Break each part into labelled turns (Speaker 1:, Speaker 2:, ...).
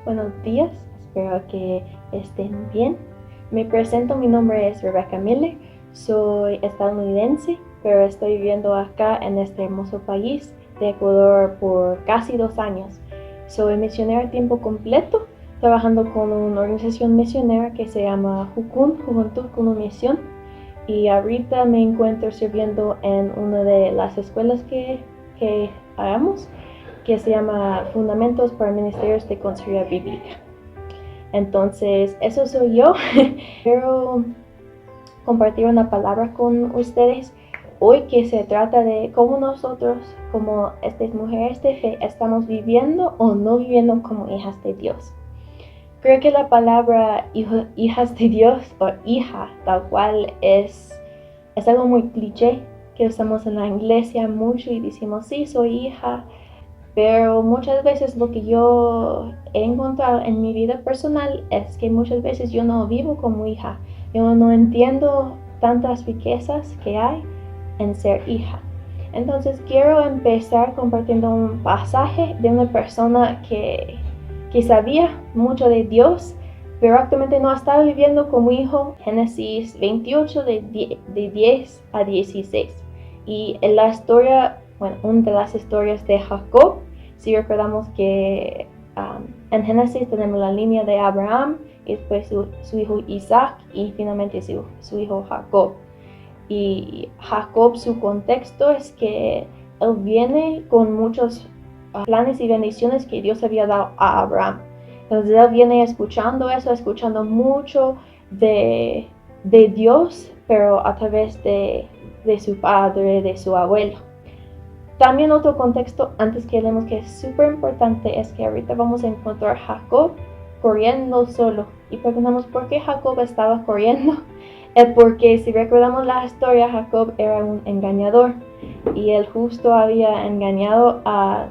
Speaker 1: buenos días, espero que estén bien. Me presento, mi nombre es Rebecca Miller, soy estadounidense, pero estoy viviendo acá en este hermoso país de Ecuador por casi 2 años. Soy misionera a tiempo completo, trabajando con una organización misionera que se llama Jukun, Juventud con una Misión, y ahorita me encuentro sirviendo en una de las escuelas que hagamos, que se llama Fundamentos para Ministerios de Consejería Bíblica. Entonces, eso soy yo. Quiero compartir una palabra con ustedes hoy que se trata de cómo nosotros, como estas mujeres de fe, estamos viviendo o no viviendo como hijas de Dios. Creo que la palabra hijas de Dios o hija tal cual es algo muy cliché que usamos en la iglesia mucho y decimos sí, soy hija. Pero muchas veces lo que yo he encontrado en mi vida personal es que muchas veces yo no vivo como hija. Yo no entiendo tantas riquezas que hay en ser hija. Entonces quiero empezar compartiendo un pasaje de una persona que sabía mucho de Dios, pero actualmente no estaba viviendo como hijo. Génesis 28 de 10 a 16. Y en la historia, una de las historias de Jacob, si recordamos que en Génesis tenemos la línea de Abraham, y después su hijo Isaac y finalmente su hijo Jacob. Y Jacob, su contexto es que él viene con muchos planes y bendiciones que Dios había dado a Abraham. Entonces él viene escuchando eso, escuchando mucho de Dios, pero a través de su padre, de su abuelo. También otro contexto, antes que leemos, que es súper importante, es que ahorita vamos a encontrar a Jacob corriendo solo. Y preguntamos por qué Jacob estaba corriendo. Porque si recordamos la historia, Jacob era un engañador. Y él justo había engañado a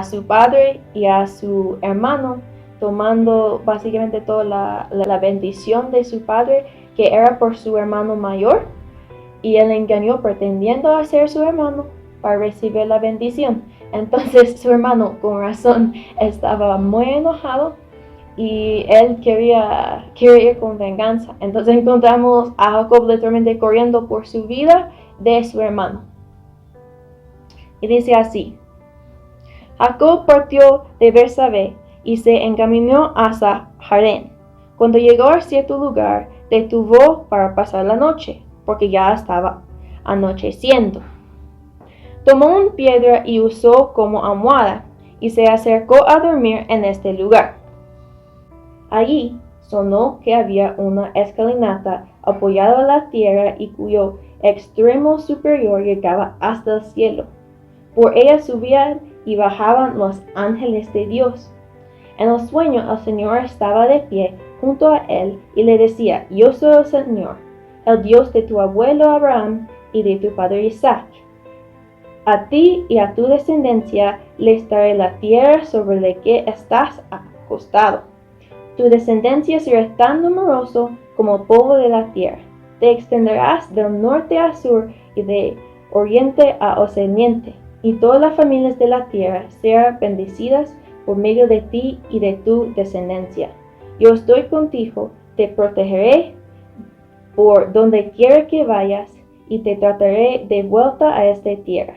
Speaker 1: su padre y a su hermano, tomando básicamente toda la bendición de su padre, que era por su hermano mayor. Y él engañó pretendiendo ser su hermano para recibir la bendición. Entonces su hermano, con razón, estaba muy enojado y él quería ir con venganza. Entonces encontramos a Jacob literalmente corriendo por su vida de su hermano. Y dice así: Jacob partió de Bersabé y se encaminó hacia Harén. Cuando llegó a cierto lugar, detuvo para pasar la noche, porque ya estaba anocheciendo. Tomó una piedra y usó como almohada, y se acercó a dormir en este lugar. Allí sonó que había una escalinata apoyada en la tierra y cuyo extremo superior llegaba hasta el cielo. Por ella subían y bajaban los ángeles de Dios. En el sueño el Señor estaba de pie junto a él y le decía: Yo soy el Señor, el Dios de tu abuelo Abraham y de tu padre Isaac. A ti y a tu descendencia les daré la tierra sobre la que estás acostado. Tu descendencia será tan numeroso como el polvo de la tierra. Te extenderás del norte a sur y de oriente a occidente, y todas las familias de la tierra serán bendecidas por medio de ti y de tu descendencia. Yo estoy contigo, te protegeré por donde quiera que vayas, y te traeré de vuelta a esta tierra.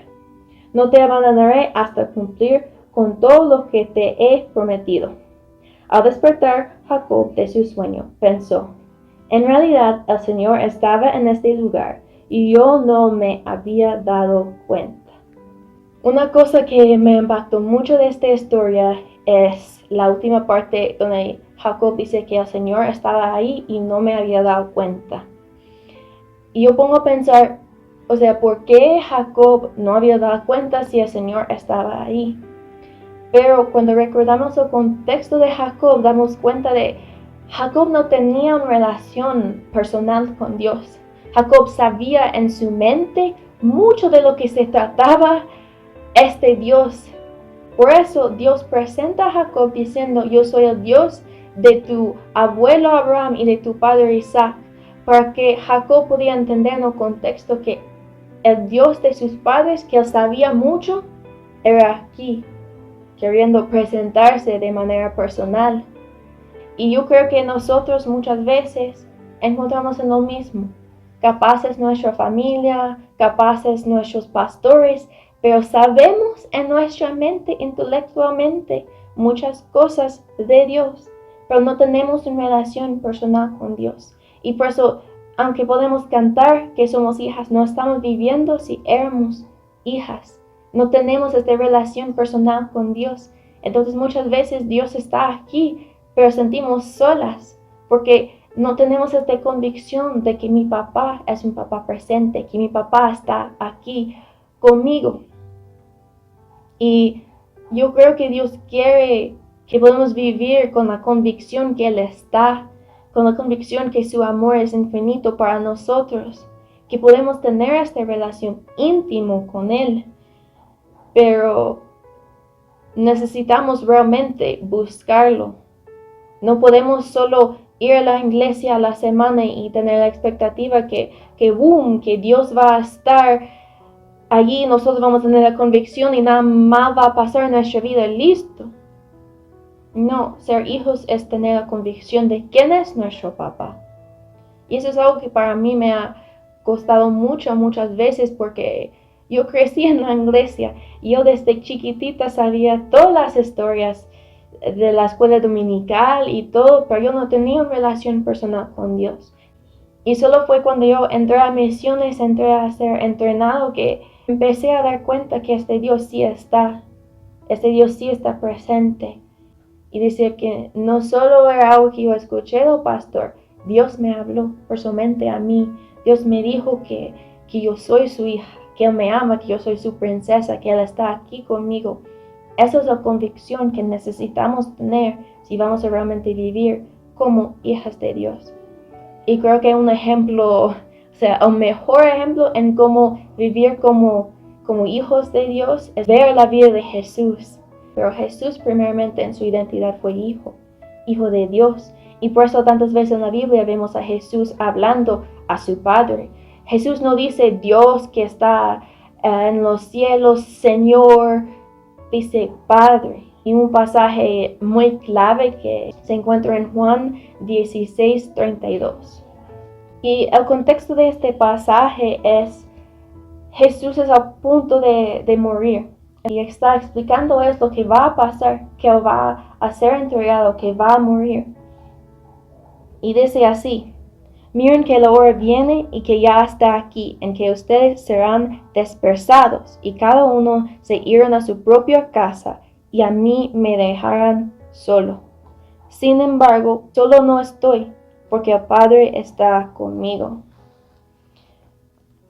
Speaker 1: No te abandonaré hasta cumplir con todo lo que te he prometido. Al despertar Jacob de su sueño, pensó: en realidad el Señor estaba en este lugar y yo no me había dado cuenta. Una cosa que me impactó mucho de esta historia es la última parte donde Jacob dice que el Señor estaba ahí y no me había dado cuenta. Y yo pongo a pensar, ¿por qué Jacob no había dado cuenta si el Señor estaba ahí? Pero cuando recordamos el contexto de Jacob, damos cuenta de Jacob no tenía una relación personal con Dios. Jacob sabía en su mente mucho de lo que se trataba este Dios. Por eso Dios presenta a Jacob diciendo: yo soy el Dios de tu abuelo Abraham y de tu padre Isaac, para que Jacob pudiera entender en el contexto que el Dios de sus padres, que él sabía mucho, era aquí. queriendo presentarse de manera personal. Y yo creo que nosotros muchas veces encontramos en lo mismo. Capaces nuestra familia, capaces nuestros pastores, pero sabemos en nuestra mente, intelectualmente, muchas cosas de Dios, pero no tenemos una relación personal con Dios. Y por eso, aunque podemos cantar que somos hijas, no estamos viviendo si éramos hijas. No tenemos esta relación personal con Dios. Entonces muchas veces Dios está aquí, pero sentimos solas, porque no tenemos esta convicción de que mi papá es un papá presente, que mi papá está aquí conmigo. Y yo creo que Dios quiere que podamos vivir con la convicción que Él está, con la convicción que su amor es infinito para nosotros, que podemos tener esta relación íntima con Él, pero necesitamos realmente buscarlo. No podemos solo ir a la iglesia a la semana y tener la expectativa que Dios va a estar allí, nosotros vamos a tener la convicción y nada más va a pasar en nuestra vida y listo. No, ser hijos es tener la convicción de quién es nuestro papá. Y eso es algo que para mí me ha costado muchas veces, porque yo crecí en la iglesia y yo desde chiquitita sabía todas las historias de la escuela dominical y todo, pero yo no tenía una relación personal con Dios. Y solo fue cuando yo entré a misiones, entré a ser entrenado, que empecé a dar cuenta que este Dios sí está presente. Y dice que no solo era algo que yo escuché del pastor, Dios me habló personalmente a mí. Dios me dijo que yo soy su hija, que Él me ama, que yo soy su princesa, que Él está aquí conmigo. Esa es la convicción que necesitamos tener si vamos a realmente vivir como hijas de Dios. Y creo que un ejemplo, el mejor ejemplo en cómo vivir como hijos de Dios es ver la vida de Jesús. Pero Jesús primeramente en su identidad fue hijo de Dios. Y por eso tantas veces en la Biblia vemos a Jesús hablando a su Padre. Jesús no dice Dios que está en los cielos, Señor, dice Padre. Y un pasaje muy clave que se encuentra en Juan 16:32. Y el contexto de este pasaje es Jesús es a punto de morir. Y está explicando lo que va a pasar, que Él va a ser entregado, que va a morir. Y dice así: miren que la hora viene y que ya está aquí, en que ustedes serán dispersados, y cada uno se irán a su propia casa, y a mí me dejarán solo. Sin embargo, solo no estoy, porque el Padre está conmigo.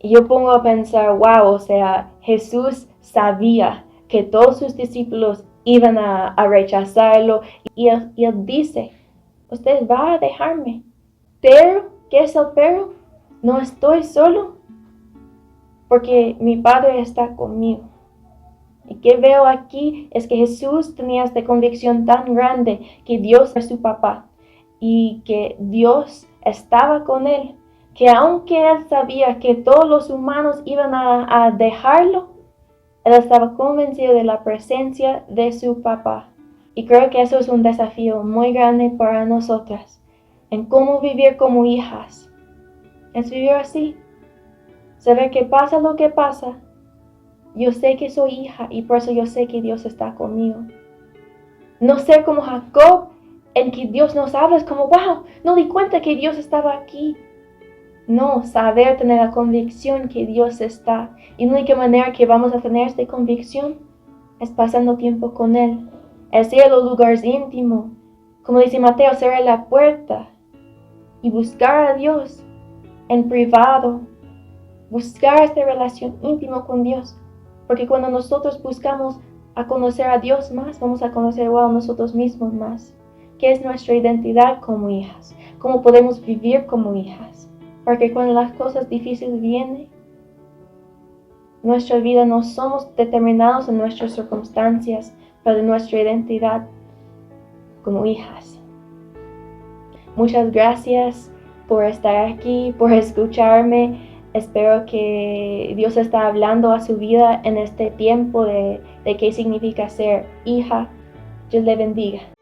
Speaker 1: Y yo pongo a pensar, wow, Jesús sabía que todos sus discípulos iban a rechazarlo, y él dice, ustedes van a dejarme, pero, ¿qué es el pero? No estoy solo, porque mi Padre está conmigo. Y que veo aquí es que Jesús tenía esta convicción tan grande que Dios es su papá y que Dios estaba con él, que aunque él sabía que todos los humanos iban a dejarlo, él estaba convencido de la presencia de su papá. Y creo que eso es un desafío muy grande para nosotras, en cómo vivir como hijas. Es vivir así, saber que pasa lo que pasa, yo sé que soy hija y por eso yo sé que Dios está conmigo. No ser como Jacob, en que Dios nos habla, es como, wow, no di cuenta que Dios estaba aquí. No, saber tener la convicción que Dios está. Y la única manera que vamos a tener esta convicción es pasando tiempo con Él. Es ir a los lugares íntimos. Como dice Mateo, cerrar la puerta y buscar a Dios en privado. Buscar esta relación íntima con Dios. Porque cuando nosotros buscamos a conocer a Dios más, vamos a conocer a nosotros mismos más. ¿Qué es nuestra identidad como hijas? ¿Cómo podemos vivir como hijas? Porque cuando las cosas difíciles vienen, nuestra vida no somos determinados en nuestras circunstancias, pero en nuestra identidad como hijas. Muchas gracias por estar aquí, por escucharme. Espero que Dios está hablando a su vida en este tiempo de qué significa ser hija. Dios le bendiga.